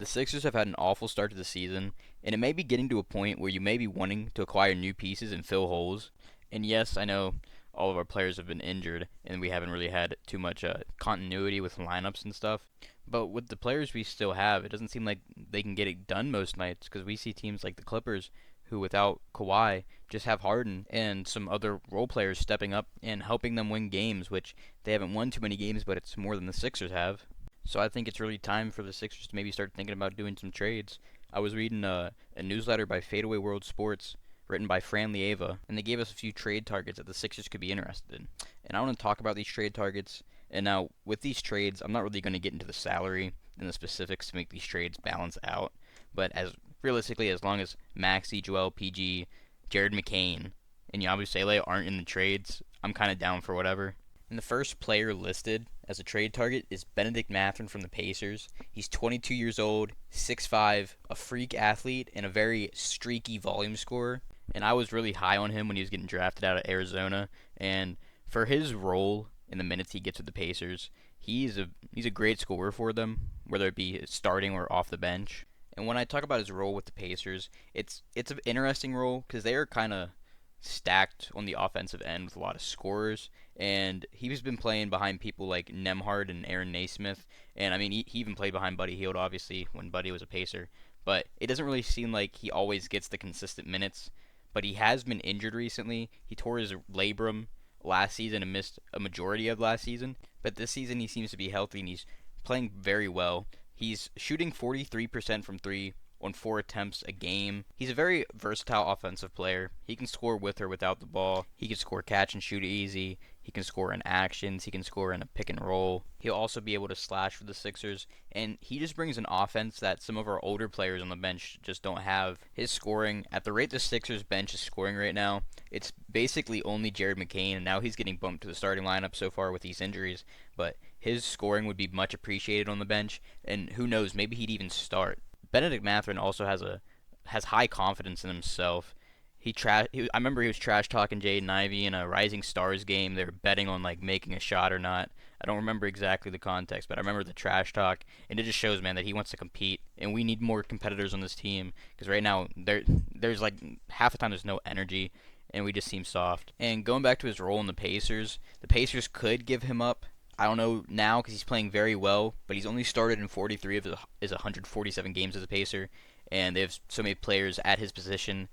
The Sixers have had an awful start to the season, and it may be getting to a point where you may be wanting to acquire new pieces and fill holes. And yes, I know all of our players have been injured, and we haven't really had too much continuity with lineups and stuff. But with the players we still have, it doesn't seem like they can get it done most nights because we see teams like the Clippers, who without Kawhi just have Harden and some other role players stepping up and helping them win games, which they haven't won too many games, but it's more than the Sixers have. So I think it's really time for the Sixers to maybe start thinking about doing some trades. I was reading a newsletter by Fadeaway World Sports written by Fran Lieva, and they gave us a few trade targets that the Sixers could be interested in. And I want to talk about these trade targets. And now, with these trades, I'm not really going to get into the salary and the specifics to make these trades balance out. But as realistically, as long as Maxey, Joel, PG, Jared McCain, and Yabusele aren't in the trades, I'm kind of down for whatever. And the first player listed as a trade target is Benedict Mathurin from the Pacers. He's 22 years old, 6'5", a freak athlete, and a very streaky volume scorer. And I was really high on him when he was getting drafted out of Arizona. And for his role in the minutes he gets with the Pacers, he's a great scorer for them, whether it be starting or off the bench. And when I talk about his role with the Pacers, it's an interesting role because they are kind of stacked on the offensive end with a lot of scorers, and he's been playing behind people like Nemhard and Aaron Naismith, and I mean he even played behind Buddy Hield obviously when Buddy was a Pacer, but it doesn't really seem like he always gets the consistent minutes. But he has been injured recently. He tore his labrum last season and missed a majority of last season, but this season he seems to be healthy and he's playing very well. He's shooting 43% from three on 4 attempts a game. He's a very versatile offensive player. He can score with or without the ball. He can score catch and shoot easy. He can score in actions. He can score in a pick and roll. He'll also be able to slash for the Sixers. And he just brings an offense that some of our older players on the bench just don't have. His scoring, at the rate the Sixers bench is scoring right now, it's basically only Jared McCain. And now he's getting bumped to the starting lineup so far with these injuries. But his scoring would be much appreciated on the bench. And who knows, maybe he'd even start. Benedict Mathurin also has high confidence in himself. I remember he was trash talking Jaden Ivey in a Rising Stars game. They were betting on like making a shot or not. I don't remember exactly the context, but I remember the trash talk, and it just shows, man, that he wants to compete, and we need more competitors on this team because right now there's like half the time there's no energy, and we just seem soft. And going back to his role in the Pacers could give him up. I don't know now because he's playing very well, but he's only started in 43 of his 147 games as a Pacer, and they have so many players at his position,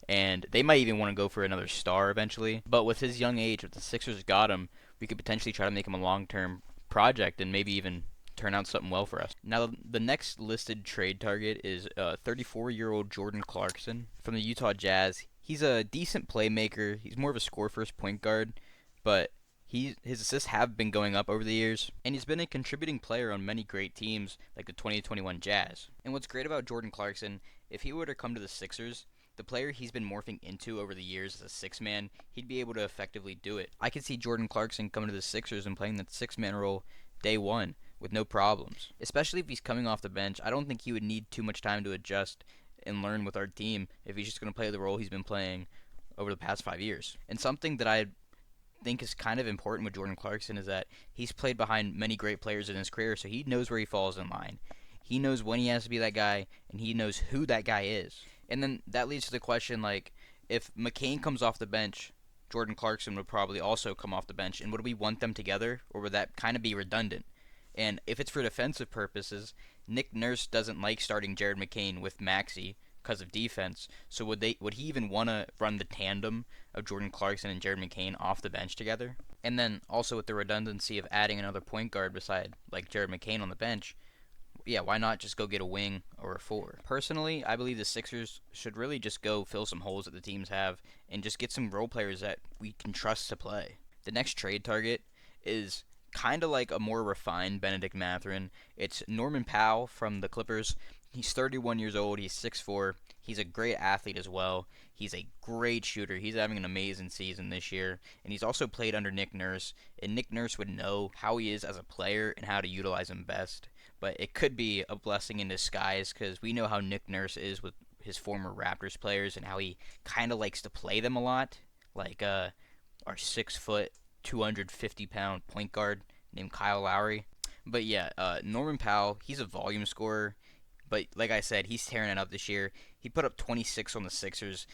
and they might even want to go for another star eventually. But with his young age, if the Sixers got him, we could potentially try to make him a long-term project and maybe even turn out something well for us. Now, the next listed trade target is 34-year-old Jordan Clarkson from the Utah Jazz. He's a decent playmaker. He's more of a score-first point guard, but his assists have been going up over the years, and he's been a contributing player on many great teams like the 2021 Jazz. And what's great about Jordan Clarkson, if he were to come to the Sixers, the player he's been morphing into over the years as a six-man, he'd be able to effectively do it. I could see Jordan Clarkson coming to the Sixers and playing that six-man role day one with no problems. Especially if he's coming off the bench, I don't think he would need too much time to adjust and learn with our team if he's just going to play the role he's been playing over the past 5 years. And something that I think is kind of important with Jordan Clarkson is that he's played behind many great players in his career, so he knows where he falls in line. He knows when he has to be that guy, and he knows who that guy is. And then that leads to the question, like, if McCain comes off the bench, Jordan Clarkson would probably also come off the bench, and would we want them together, or would that kind of be redundant? And if it's for defensive purposes, Nick Nurse doesn't like starting Jared McCain with Maxey because of defense. So would he even want to run the tandem of Jordan Clarkson and Jared McCain off the bench together? And then also with the redundancy of adding another point guard beside like Jared McCain on the bench, yeah, why not just go get a wing or a four? Personally, I believe the Sixers should really just go fill some holes that the teams have and just get some role players that we can trust to play. The next trade target is kind of like a more refined Benedict Mathurin. It's Norman Powell from the Clippers. He's 31 years old. He's 6'4". He's a great athlete as well. He's a great shooter. He's having an amazing season this year. And he's also played under Nick Nurse. And Nick Nurse would know how he is as a player and how to utilize him best. But it could be a blessing in disguise because we know how Nick Nurse is with his former Raptors players and how he kind of likes to play them a lot. Like our 6 foot, 250-pound point guard named Kyle Lowry. But yeah, Norman Powell, he's a volume scorer, but like I said, he's tearing it up this year. He put up 26 on the Sixers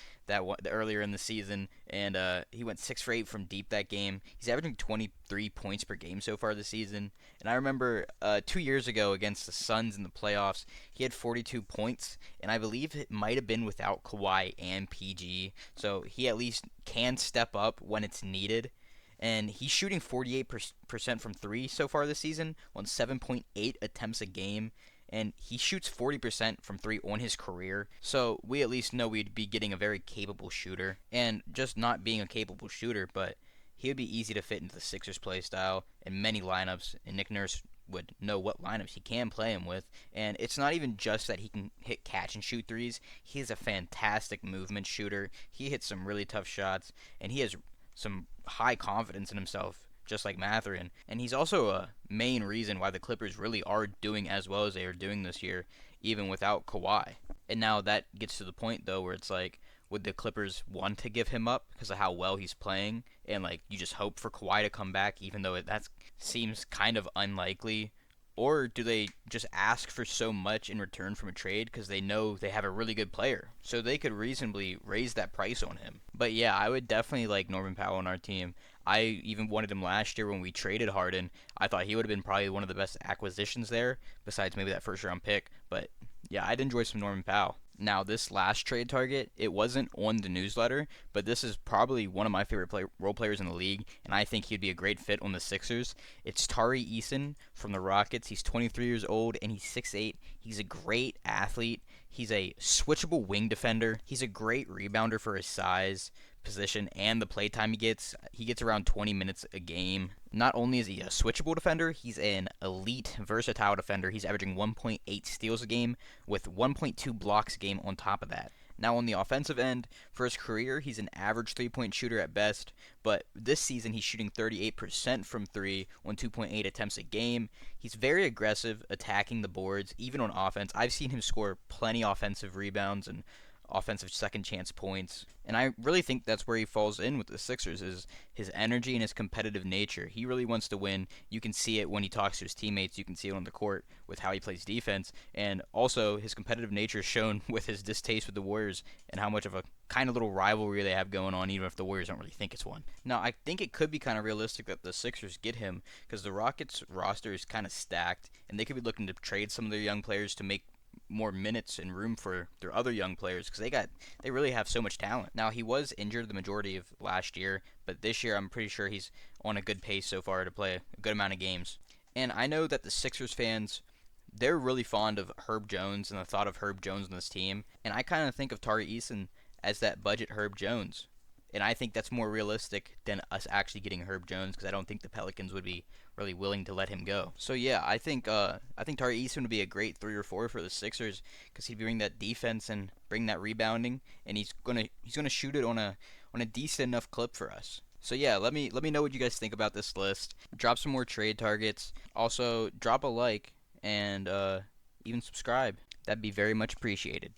earlier in the season, and he went 6 for 8 from deep that game. He's averaging 23 points per game so far this season. And I remember 2 years ago against the Suns in the playoffs, he had 42 points, and I believe it might have been without Kawhi and PG. So he at least can step up when it's needed. And he's shooting 48% from three so far this season on 7.8 attempts a game. And he shoots 40% from three on his career. So we at least know we'd be getting a very capable shooter. And just not being a capable shooter, but he would be easy to fit into the Sixers play style in many lineups. And Nick Nurse would know what lineups he can play him with. And it's not even just that he can hit catch and shoot threes. He's a fantastic movement shooter. He hits some really tough shots. And he has some high confidence in himself, just like Mathurin. And he's also a main reason why the Clippers really are doing as well as they are doing this year, even without Kawhi. And now that gets to the point, though, where it's like, would the Clippers want to give him up because of how well he's playing? And, like, you just hope for Kawhi to come back, even though that seems kind of unlikely. Or do they just ask for so much in return from a trade because they know they have a really good player? So they could reasonably raise that price on him. But yeah, I would definitely like Norman Powell on our team. I even wanted him last year when we traded Harden. I thought he would have been probably one of the best acquisitions there, besides maybe that first round pick. But yeah, I'd enjoy some Norman Powell. Now, this last trade target, it wasn't on the newsletter, but this is probably one of my favorite role players in the league, and I think he'd be a great fit on the Sixers. It's Tari Eason from the Rockets. He's 23 years old, and he's 6'8". He's a great athlete. He's a switchable wing defender. He's a great rebounder for his size, position, and the playtime he gets. He gets around 20 minutes a game. Not only is he a switchable defender, he's an elite, versatile defender. He's averaging 1.8 steals a game with 1.2 blocks a game on top of that. Now, on the offensive end, for his career, he's an average three-point shooter at best, but this season he's shooting 38% from three on 2.8 attempts a game. He's very aggressive, attacking the boards, even on offense. I've seen him score plenty offensive rebounds and offensive second chance points. And I really think that's where he falls in with the Sixers, is his energy and his competitive nature. He really wants to win. You can see it when he talks to his teammates. You can see it on the court with how he plays defense. And also his competitive nature is shown with his distaste with the Warriors and how much of a kind of little rivalry they have going on, even if the Warriors don't really think it's one. Now, I think it could be kind of realistic that the Sixers get him because the Rockets roster is kind of stacked, and they could be looking to trade some of their young players to make more minutes and room for their other young players because they really have so much talent. Now, he was injured the majority of last year, but this year I'm pretty sure he's on a good pace so far to play a good amount of games. And I know that the Sixers fans, they're really fond of Herb Jones and the thought of Herb Jones on this team, and I kind of think of Tari Eason as that budget Herb Jones. And I think that's more realistic than us actually getting Herb Jones because I don't think the Pelicans would be really willing to let him go. So yeah, I think Tari Eason would be a great 3 or 4 for the Sixers because he'd bring that defense and bring that rebounding, and he's gonna shoot it on a decent enough clip for us. So yeah, let me know what you guys think about this list. Drop some more trade targets. Also, drop a like and even subscribe. That'd be very much appreciated.